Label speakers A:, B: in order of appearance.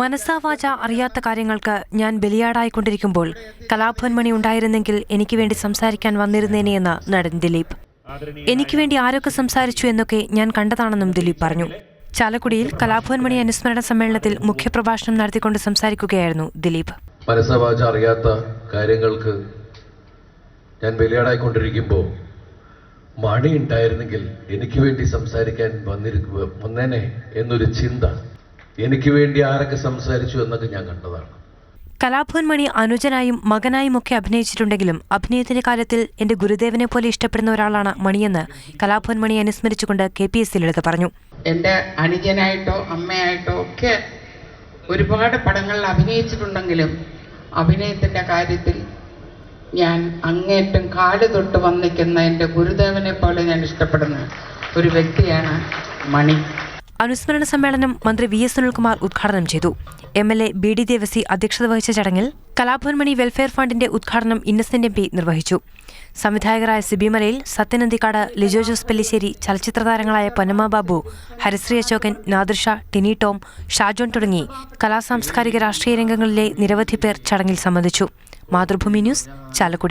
A: മനസ്സാവാച അറിയാത്ത കാര്യങ്ങൾക്ക് ഞാൻ ബലിയാടായിക്കൊണ്ടിരിക്കുമ്പോൾ കലാഭവൻ മണി ഉണ്ടായിരുന്നെങ്കിൽ എനിക്ക് വേണ്ടി സംസാരിക്കാൻ വന്നിരുന്നേനെയെന്ന് നടൻ ദിലീപ്. എനിക്ക് വേണ്ടി ആരൊക്കെ സംസാരിച്ചു എന്നൊക്കെ ഞാൻ കണ്ടതാണെന്നും ദിലീപ് പറഞ്ഞു. ചാലക്കുടിയിൽ കലാഭവൻ മണി അനുസ്മരണ സമ്മേളനത്തിൽ മുഖ്യപ്രഭാഷണം നടത്തിക്കൊണ്ട് സംസാരിക്കുകയായിരുന്നു ദിലീപ്.
B: മനസ്സാവാച അറിയാത്ത കാര്യങ്ങൾക്ക് ഞാൻ ബലിയാടായിക്കൊണ്ടിരിക്കുമ്പോൾ മണി ഉണ്ടായിരുന്നെങ്കിൽ എനിക്ക് വേണ്ടി സംസാരിക്കാൻ വന്നേനെ എന്നൊരു ചിന്ത, എനിക്ക് വേണ്ടി ആരൊക്കെ സംസാരിച്ചു എന്നൊക്കെ ഞാൻ കണ്ടതാണ്.
A: കലാഭവൻ മണി അനുജനായും മകനായും ഒക്കെ അഭിനയിച്ചിട്ടുണ്ടെങ്കിലും അഭിനയത്തിന്റെ കാര്യത്തിൽ എന്റെ ഗുരുദേവനെ പോലെ ഇഷ്ടപ്പെടുന്ന ഒരാളാണ് മണിയെന്ന് കലാഭവൻ മണി അനുസ്മരിച്ചുകൊണ്ട് KPS ലളിത പറഞ്ഞു.
C: എന്റെ അനുജനായിട്ടോ അമ്മയായിട്ടോ ഒക്കെ ഒരുപാട് പടങ്ങളിൽ അഭിനയിച്ചിട്ടുണ്ടെങ്കിലും അഭിനയത്തിന്റെ കാര്യത്തിൽ ഞാൻ അങ്ങേറ്റം കാല് തൊട്ട് വന്നിക്കുന്ന എൻ്റെ ഗുരുദേവനെ പോലെ ഞാൻ ഇഷ്ടപ്പെടുന്ന ഒരു വ്യക്തിയാണ് മണി.
A: അനുസ്മരണ സമ്മേളനം മന്ത്രി VS സുനിൽകുമാർ ഉദ്ഘാടനം ചെയ്തു. MLA BD ദേവസി അധ്യക്ഷത വഹിച്ച ചടങ്ങിൽ കലാഭവൻ മണി വെൽഫെയർ ഫണ്ടിന്റെ ഉദ്ഘാടനം ഇന്നസെന്റ് MP നിർവഹിച്ചു. സംവിധായകരായ സിബി മലയിൽ, സത്യൻ അന്തിക്കാട്, ലിജോ ജോസ് പെല്ലിശ്ശേരി, ചലച്ചിത്ര താരങ്ങളായ പൊന്നമ്മ ബാബു, ഹരിശ്രീ അശോകൻ, നാദിർഷ, ടിനി ടോം, ഷാജോൺ തുടങ്ങി കലാസാംസ്കാരിക രാഷ്ട്രീയ രംഗങ്ങളിലെ നിരവധി പേർ ചടങ്ങിൽ സംബന്ധിച്ചു. മാതൃഭൂമി ന്യൂസ്, ചാലക്കുടി.